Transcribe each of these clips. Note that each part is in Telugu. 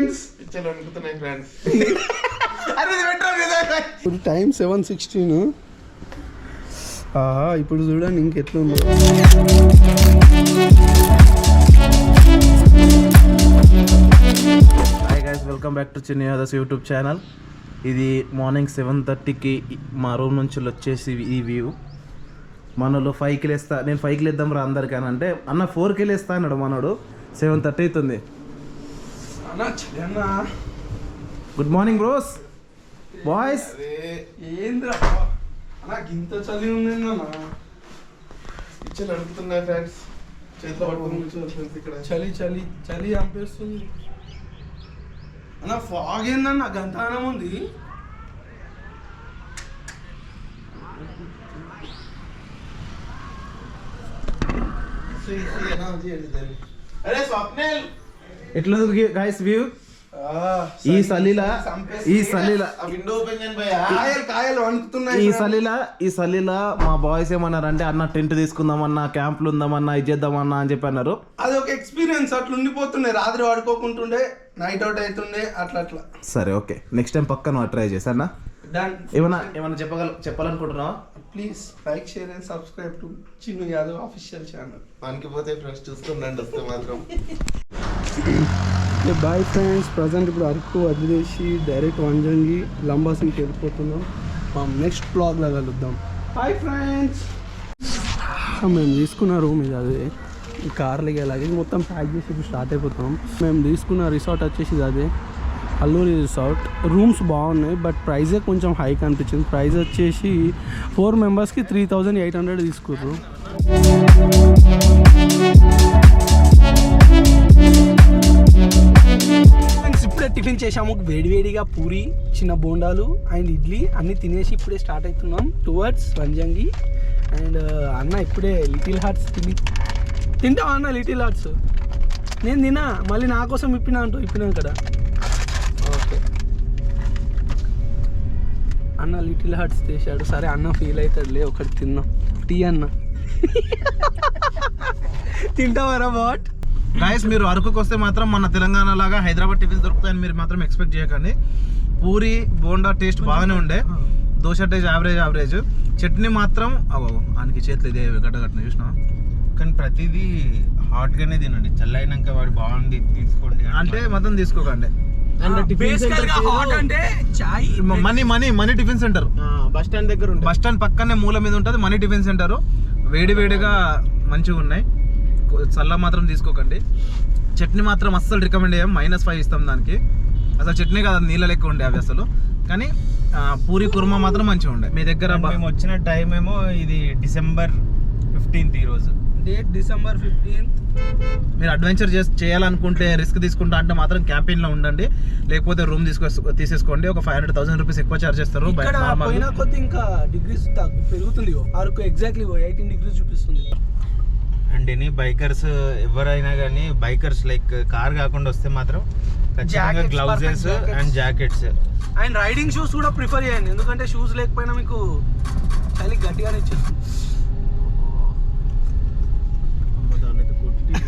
ఫ్రెండ్స్. ఇప్పుడు టైం 7:16. ఇప్పుడు చూడండి ఇంకెట్లుంది. Hi guys, welcome back to Chinni Yadav's YouTube channel. ఇది మార్నింగ్ 7:30కి మా రూమ్ నుంచి వచ్చేసి ఈ వ్యూ. మనలో 5కి లేస్తా, నేను 5కి లేద్దాం రా అందరికీ అంటే అన్న 4కి లేస్తా అన్నాడు మనోడు. 7:30 అవుతుంది. Good morning bros boys. ఏంద్రా నాకు ఇంత చలి ఉంది అడుగుతున్నా ఫ్రెండ్స్. చేతిలో పట్టుకుని ఇక్కడ చలి చలి చలి చంపేస్తుంది అన్న. ఫాగ్ ఏందన్న గంతానం ఉంది. ఎట్లా గైస్ వ్యూ? ఈ సలీలా మా బాయ్స్ ఏమన్నారంటే అన్న టెంట్ తీసుకుందామన్నా, క్యాంపులు ఉందామన్నా, ఇది చేద్దామన్నా అని చెప్పి అన్నారు. అది ఒక ఎక్స్పీరియన్స్ అట్లా ఉండిపోతుండే. రాత్రి వాడుకోకుంటుండే, నైట్ అవుట్ అవుతుండే అట్లా. సరే ఓకే, నెక్స్ట్ టైం పక్క ట్రై చేశానా. ఏమన్నా చెప్పాలనుకుంటున్నావా? Please like, share and subscribe to Chinnu Yadav official channel. మనకి పోతే ఫ్రెండ్స్ చూస్తుండండి వస్తే మాత్రం. బాయ్ ఫ్రెండ్స్, ప్రజెంట్ ఇప్పుడు అరకు వదిలేసి డైరెక్ట్ వంజంగి లంబాసింగ్కి వెళ్ళిపోతున్నాం. నెక్స్ట్ బ్లాగ్లో కలుద్దాం. హాయ్ ఫ్రెండ్స్, మేము తీసుకున్న రూమ్ ఇది. అదే ఈ కార్లకి అలాగే మొత్తం ప్యాక్ చేసి ఇప్పుడు స్టార్ట్ అయిపోతాం. మేము తీసుకున్న రిసార్ట్ వచ్చేసి అదే అల్లూరి రిసార్ట్. రూమ్స్ బాగున్నాయి బట్ ప్రైజే కొంచెం హై కనిపించింది. ప్రైస్ వచ్చేసి 4 మెంబర్స్కి 3,800 తీసుకుర్రు. ఇప్పుడే టిఫిన్ చేసాము. వేడివేడిగా పూరి, చిన్న బోండాలు అండ్ ఇడ్లీ అన్నీ తినేసి ఇప్పుడే స్టార్ట్ అవుతున్నాం టువర్డ్స్ వంజంగి. అండ్ అన్న ఇప్పుడే లిటిల్ హార్ట్స్ తింటావా అన్న? లిటిల్ హార్ట్స్ నేను తినా, మళ్ళీ నా కోసం ఇప్పినాం కదా. ఓకే అన్న లిటిల్ హార్ట్స్ చేశాడు. సరే అన్న ఫీల్ అవుతాడులే, ఒకటి తిన్నాం. టీ అన్న తింటావారా వాట్? గైస్, మీరు అరకుకి వస్తే మాత్రం మన తెలంగాణ లాగా హైదరాబాద్ టిఫిన్స్ దొరుకుతాయని మీరు మాత్రం ఎక్స్పెక్ట్ చేయకండి. పూరి బోండా టేస్ట్ బాగానే ఉండే, దోశ టేస్ట్ యావరేజ్. చట్నీ మాత్రం ఆయనకి చేతులు ఇదే గడ్డగట్టిన చూసినా. కానీ ప్రతిదీ హాట్గానే తినండి, చల్లైనాక వాడు బాగుంది తీసుకోండి అంటే మొత్తం తీసుకోకండి. Money tiffin centre bus stand దగ్గర, బస్ స్టాండ్ పక్కనే మూల మీద ఉంటుంది మనీ టిఫిన్ సెంటర్. వేడిగా మంచిగా ఉన్నాయి. చల్ల మాత్రం తీసుకోకండి. చట్నీ మాత్రం అస్సలు రికమెండ్ చేయం, -5 ఇస్తాం దానికి. అసలు చట్నీ కాదు, నీళ్ళ లెక్క ఉండే అవి అసలు. కానీ పూరి కుర్మా మాత్రం మంచిగా ఉండే. మీ దగ్గర మేము వచ్చిన టైం ఏమో ఇది December 15th ఈరోజు డేట్. December 15th. మీరు అడ్వెంచర్ చేయాలనుకుంటే, రిస్క్ తీసుకుంటా అంటే మాత్రం క్యాంపెయిన్లో ఉండండి. లేకపోతే రూమ్ తీసేసుకోండి. ఒక 500,000 రూపీస్ ఎక్కువ చార్జ్ చేస్తారు. కొద్ది ఇంకా డిగ్రీస్ పెరుగుతుంది. అరకు ఎగ్జాక్ట్లీ 18 degrees చూపిస్తుంది. అండ్ ఎనీ బైకర్స్ ఎవరైనా కానీ, బైకర్స్ లైక్ కార్ కాకుండా వస్తే మాత్రం ఖచ్చితంగా gloves and jackets and riding shoes కూడా ప్రిఫర్ చేయండి. ఎందుకంటే షూస్ లేకపోయినా మీకు చలి గట్టిగానే ఇచ్చేస్తుంది.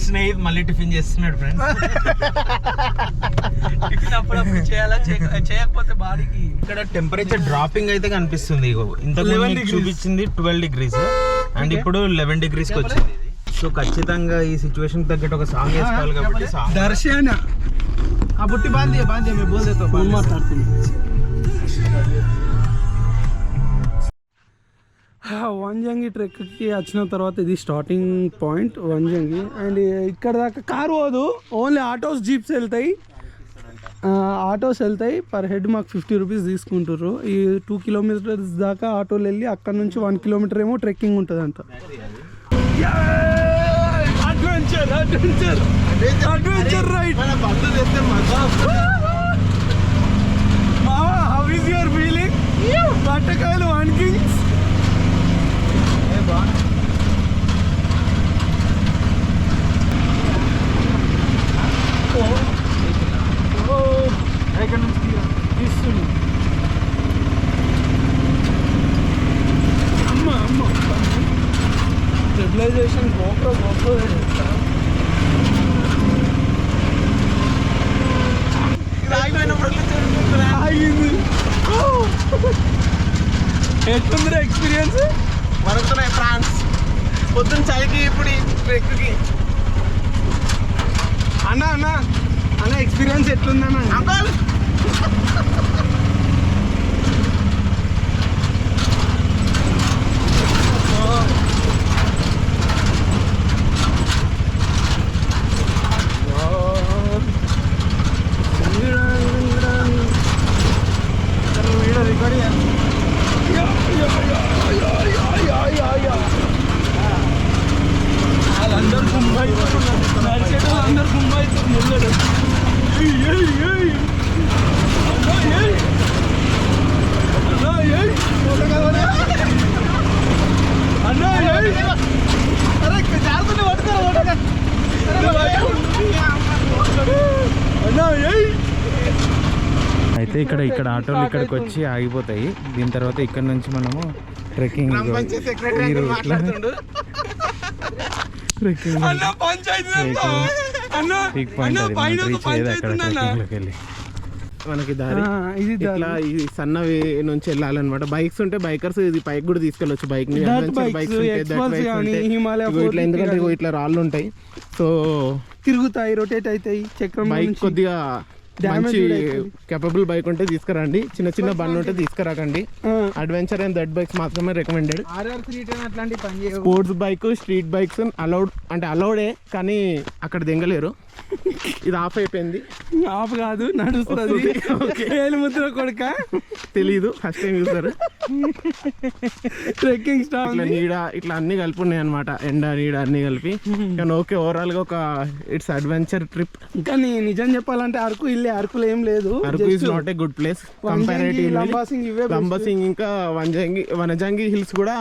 స్నేహిత్ మళ్ళీ టిఫిన్ చేస్తున్నాడు ఫ్రెండ్స్. టిఫిన్ అప్పుడప్పుడు చేయాలా, చేయకపోతే బాడీకి. ఇక్కడ టెంపరేచర్ డ్రాపింగ్ అయితే కనిపిస్తుంది. ఇంతకు చూపించింది 12 degrees అండ్ ఇప్పుడు 11 degrees వచ్చింది. సో ఖచ్చితంగా ఈ సిచ్యువేషన్ తగ్గట్టు ఒక సాంగ్ వేసుకోవాలి కాబట్టి దర్శన ఆ బుట్టి బాంధే మేము బోల్దేతో మాట్లాడుతుంది. వంజంగి ట్రెక్కి వచ్చిన తర్వాత ఇది స్టార్టింగ్ పాయింట్ వంజంగి. అండ్ ఇక్కడ దాకా కారు పోదు, ఓన్లీ ఆటోస్, జీప్స్ వెళ్తాయి. పర్ హెడ్ మాకు 50 రూపీస్ తీసుకుంటారు. ఈ 2 kilometers దాకా ఆటోలు వెళ్ళి అక్కడ నుంచి 1 kilometer ఏమో ట్రెక్కింగ్ ఉంటుంది అంట. Adventure ride. How is your feeling? బట్టకాయలు 1 kings. అమ్మ స్టెబిలైజేషన్ గోప్రో ఎక్స్పీరియన్స్ వరుకుతున్నాయి ఫ్రాన్స్ పొద్దున్న చలికి ఇప్పుడు ట్రెక్కి. అన్న అన్న అన్న ఎక్స్పీరియన్స్ ఎట్లుందన్న? అంకల్ అందరు ముంబై అందరు ముంబై ముందడు అయితే ఇక్కడ ఆటోలు ఇక్కడికి వచ్చి ఆగిపోతాయి. దీని తర్వాత ఇక్కడ నుంచి మనము ట్రెక్కింగ్ మనకి దారి ఇది ఇట్లా ఈ సన్నవి నుంచి వెళ్ళాలన్నమాట. బైక్స్ ఉంటే బైకర్స్ ఇది బైక్ కూడా తీసుకెళ్ళొచ్చు. బైక్ ని ఇట్లా ఎందుకంటే ఇట్లా రాళ్ళు ఉంటాయి సో తిరుగుతాయి, రొటేట్ అవుతాయి. చక్రం బైక్ కొద్దిగా మంచి కేపబుల్ బైక్ ఉంటే తీసుకురండి. చిన్న చిన్న బండి ఉంటే తీసుకురాకండి. అడ్వెంచర్ అండ్ దట్ బైక్స్ మాత్రమే recommended. Sports bike street bikes అలౌడే కానీ అక్కడ దింగలేరు. ఇది ఆఫ్ అయిపోయింది. ఆఫ్ కాదు, నడుస్తుంది. ముద్ర కొడుక తెలీదు, ఫస్ట్ టైం చూస్తారు. ట్రెక్కింగ్ స్టార్ నీడ ఇట్లా అన్ని కలిపి ఉన్నాయి అనమాట. ఎండ నీడ అన్ని కలిపి. కానీ ఓకే, ఓవరాల్ గా ఒక ఇట్స్ అడ్వెంచర్ ట్రిప్. కానీ నిజం చెప్పాలంటే అరకు అరకులో ఏం లేదు. Araku is not a good place comparatively. Lambasingi ఇంకా వనజంగి హిల్స్ కూడా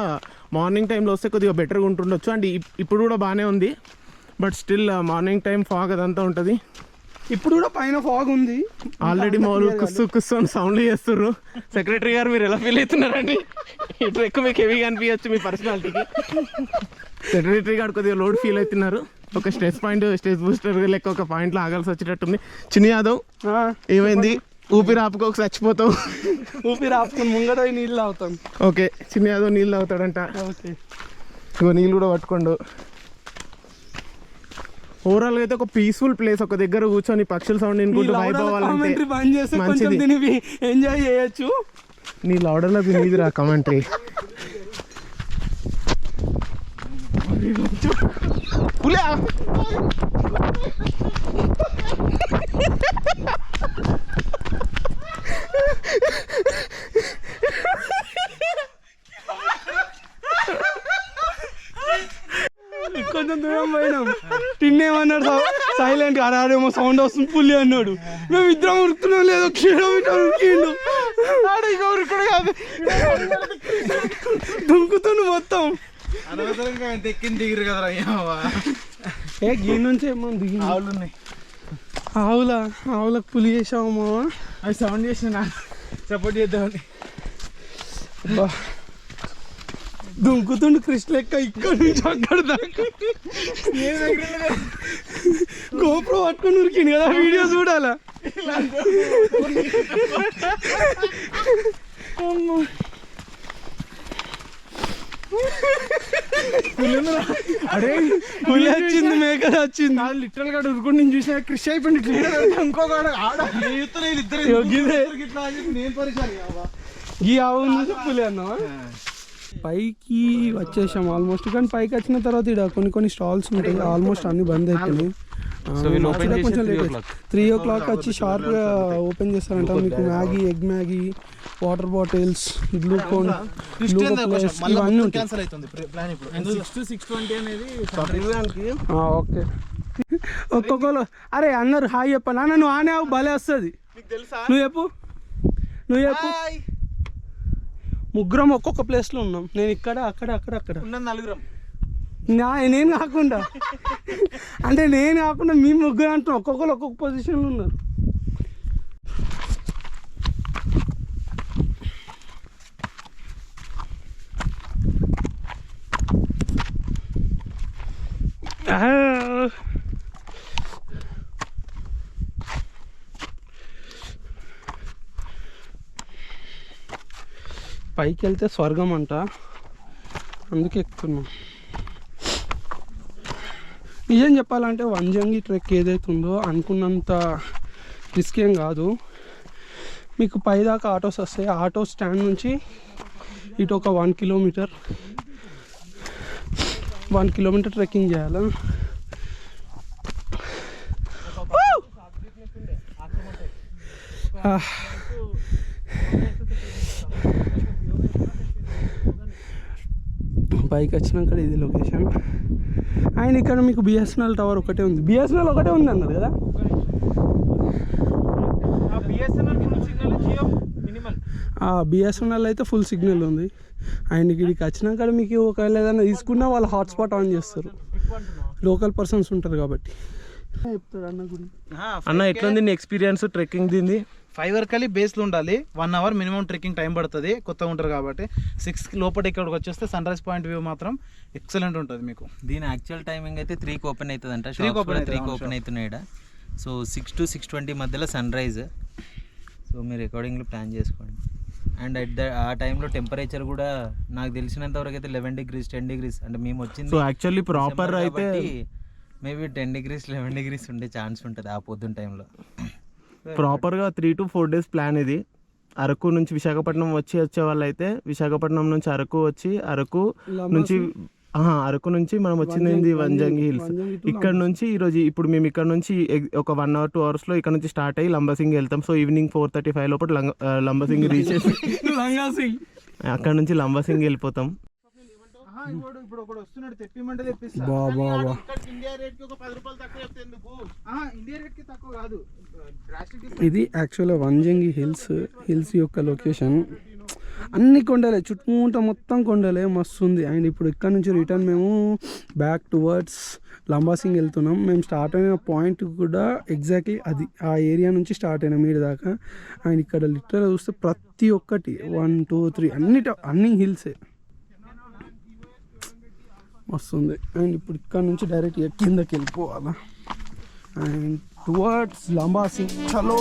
మార్నింగ్ టైంలో వస్తే కొద్దిగా బెటర్గా ఉంటుండొచ్చు. అండ్ ఇప్పుడు కూడా బాగానే ఉంది. But still morning time fog అదంతా ఉంటుంది. ఇప్పుడు కూడా పైన ఫాగ్ ఉంది. ఆల్రెడీ మామూలు కుస్సు అని సౌండ్లు చేస్తున్నారు. సెక్రటరీ గారు మీరు ఎలా ఫీల్ అవుతున్నారండి? ఈ ట్రెక్ మీకు హెవీగా అనిపించచ్చు మీ పర్సనాలిటీకి. సెక్రటరీ గారు కొద్దిగా లోడ్ ఫీల్ అవుతున్నారు. ఒక స్ట్రెస్ బూస్టర్ లెక్క ఒక పాయింట్లో ఆగాల్సి వచ్చేటట్టుంది. చిన్న యాదవ్ ఏమైంది? ఊపిరి ఆపుకోక చచ్చిపోతావు. ఊపిరి ఆపుకొని ముంగట నీళ్ళు తాగుతాం. ఓకే, చిన్న యాదవ్ నీళ్ళు తాగుతాడంట. ఇగో నీళ్ళు కూడా పట్టుకోండు. ఓవరాల్ గా అయితే ఒక పీస్ఫుల్ ప్లేస్. ఒక దగ్గర కూర్చొని పక్షుల సౌండ్ వినుకుంటూ వైబ్ అవ్వాలంటే మంచిది. ఎంజాయ్ చేయొచ్చు. నీ లౌడర్లో వినిదిరా కమెంటరీ. కొంచెం దూరం పోయినాం. తిన్నేమన్నాడు సైలెంట్ గా, అరాడేమో సౌండ్ వస్తుంది పులి అన్నాడు. మేము ఇద్దరం ఉరుకుతున్నాం, లేదు కిలోమీటర్ ఉరికిండు. దుంకుతుండు మొత్తం. దిగిరు కదా గీ నుంచి ఏమో దిగి ఆవులు ఉన్నాయి. ఆవులకు పులి చేసాము. అవి సౌండ్ చేసిన సపోర్ట్ చేద్దామని. దుంకుతుండు కృష్ణ లెక్క ఇక్కడ నుంచి అక్కడ దాకా. గోప్రో పట్టుకొని ఉరికిండు కదా, వీడియో చూడాలా. అరే పులి వచ్చింది, మేక వచ్చింది. లిటరల్ గా ఉరుకుని నేను చూసిన కృషి అయిపోయింది. ఇంకొక ఈ ఆవు నుంచి పులి అన్నావా? పైకి వచ్చేసాం ఆల్మోస్ట్. కానీ పైకి వచ్చిన తర్వాత ఇక్కడ కొన్ని స్టాల్స్ ఉంటాయి. ఆల్మోస్ట్ అన్ని బంద్ అయిపోయినాయి. కొంచెం లేట్ 3 o'clock వచ్చి షార్ప్గా ఓపెన్ చేస్తారంట. మీకు Maggi, egg Maggi, water bottles, Glucon, ఇవన్నీ ఉంటాయి. ఓకే, ఒక్కొక్కరు అరే అన్నారు హాయ్ చెప్పాను అన్న. నువ్వు ఆనే భలే వస్తుంది. నువ్వు చెప్పు. ముగ్గురం ఒక్కొక్క ప్లేస్లో ఉన్నాం. నేను ఇక్కడ, అక్కడ నలుగురం. నేను కాకుండా అంటే నేను కాకుండా మీ ముగ్గురు అంటున్నాం. ఒక్కొక్కరు ఒక్కొక్క పొజిషన్లో ఉన్నారు. పైకి వెళ్తే స్వర్గం అంట. అందుకే ఎక్కుతున్నాం. నిజం చెప్పాలంటే వంజంగి ట్రెక్ ఏదైతే ఉందో అనుకున్నంత రిస్క్ ఏం కాదు. మీకు పైదాకా ఆటోస్ వస్తాయి. ఆటో స్టాండ్ నుంచి ఇటు ఒక 1 కిలోమీటర్ ట్రెక్కింగ్ చేయాలి. పైకి వచ్చినాక ఇది లొకేషన్. అండ్ ఇక్కడ మీకు బిఎస్ఎన్ఎల్ టవర్ ఒకటే ఉంది. బిఎస్ఎన్ఎల్ ఒకటే ఉంది అన్నారు కదా. బిఎస్ఎన్ఎల్ అయితే ఫుల్ సిగ్నల్ ఉంది. అండ్ ఇక్కడికి వచ్చినాక మీకు ఒకవేళ ఏదైనా తీసుకున్నా వాళ్ళు హాట్స్పాట్ ఆన్ చేస్తారు. లోకల్ పర్సన్స్ ఉంటారు కాబట్టి. చెప్తాడు అన్న గురించి. అన్న ఎట్లుంది నీ ఎక్స్పీరియన్స్ ట్రెక్కింగ్ దీన్ని? 5 వరకు బేస్లో ఉండాలి. 1 అవర్ మినిమం ట్రెక్కింగ్ టైం పడుతుంది. కొత్తగా ఉంటారు కాబట్టి 6 లోపల ఇక్కడికి వచ్చేస్తే సన్ రైజ్ పాయింట్ వ్యూ మాత్రం ఎక్సలెంట్ ఉంటుంది మీకు. దీని యాక్చువల్ టైమింగ్ అయితే 3కి ఓపెన్ అవుతుంది అంట. 3కి ఓపెన్ అవుతున్నాయి. సో 6 to 6:20 మధ్యలో సన్ రైజ్. సో మీరు అకార్డింగ్లీ ప్లాన్ చేసుకోండి. అండ్ ఆ టైంలో టెంపరేచర్ కూడా నాకు తెలిసినంత వరకు అయితే 11 degrees 10 degrees అంటే మేము వచ్చింది. సో యాక్చువల్లీ ప్రాపర్ అయితే మేబీ 10 degrees 11 degrees ఉండే ఛాన్స్ ఉంటుంది ఆ పొద్దున్న టైంలో. ప్రాపర్గా 3 to 4 days ప్లాన్ ఇది. అరకు నుంచి విశాఖపట్నం వచ్చే వాళ్ళు అయితే విశాఖపట్నం నుంచి అరకు వచ్చి అరకు నుంచి మనం వచ్చింది వంజంగి హిల్స్. ఇక్కడ నుంచి ఇప్పుడు మేము ఇక్కడ నుంచి ఒక 1 hour 2 hours లో ఇక్కడ నుంచి స్టార్ట్ అయ్యి లంబసింగి వెళ్తాం. సో ఈవినింగ్ 4:35 లోపల లంబసింగి రీచ్ చేసి అక్కడ నుంచి లంబసింగి వెళ్ళిపోతాం. ఇది యాక్చువల్గా వంజంగి హిల్స్ యొక్క లొకేషన్. అన్ని కొండలే, చుట్టుముట్ట మొత్తం కొండలే, మస్తు ఉంది. అండ్ ఇప్పుడు ఇక్కడ నుంచి రిటర్న్ మేము బ్యాక్ టువర్డ్స్ లంబాసింగ్ వెళ్తున్నాం. మేము స్టార్ట్ అయిన పాయింట్ కూడా ఎగ్జాక్ట్లీ అది ఆ ఏరియా నుంచి స్టార్ట్ అయినాం మీరు దాకా. అండ్ ఇక్కడ లిటరల్ చూస్తే ప్రతి ఒక్కటి 1 2 3 అన్ని హిల్సే వస్తుంది. అండ్ ఇప్పుడు ఇక్కడ నుంచి డైరెక్ట్ కిందకి వెళ్ళిపోవాలా. అండ్ టువర్డ్స్ లంబాసింగ్ చలో.